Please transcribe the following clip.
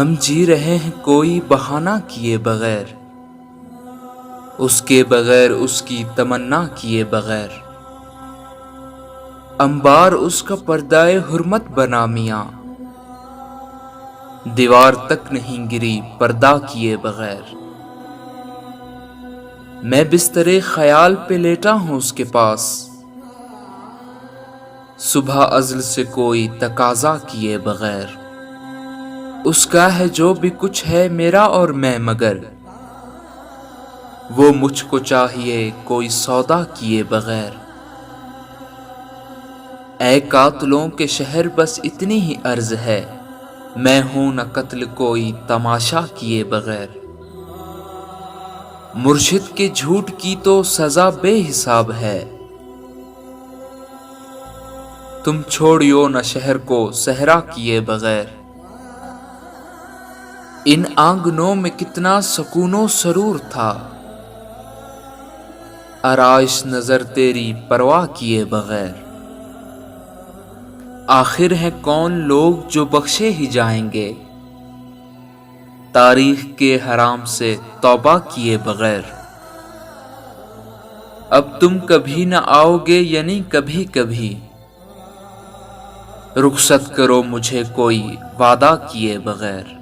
ہم جی رہے ہیں کوئی بہانہ کیے بغیر، اس کے بغیر اس کی تمنا کیے بغیر۔ انبار اس کا پردۂ حرمت بنا میاں، دیوار تک نہیں گری پردہ کیے بغیر۔ میں بستر خیال پہ لیٹا ہوں اس کے پاس، صبح ازل سے کوئی تقاضا کیے بغیر۔ اس کا ہے جو بھی کچھ ہے میرا اور میں، مگر وہ مجھ کو چاہیے کوئی سودا کیے بغیر۔ اے قاتلوں کے شہر بس اتنی ہی عرض ہے، میں ہوں نہ قتل کوئی تماشا کیے بغیر۔ مرشد کے جھوٹ کی تو سزا بے حساب ہے، تم چھوڑیو نہ شہر کو صحرا کیے بغیر۔ ان آنگنوں میں کتنا سکون و سرور تھا، آرائش نظر تیری پرواہ کیے بغیر۔ آخر ہیں کون لوگ جو بخشے ہی جائیں گے، تاریخ کے حرام سے توبہ کیے بغیر۔ اب تم کبھی نہ آؤ گے یعنی کبھی کبھی، رخصت کرو مجھے کوئی وعدہ کیے بغیر۔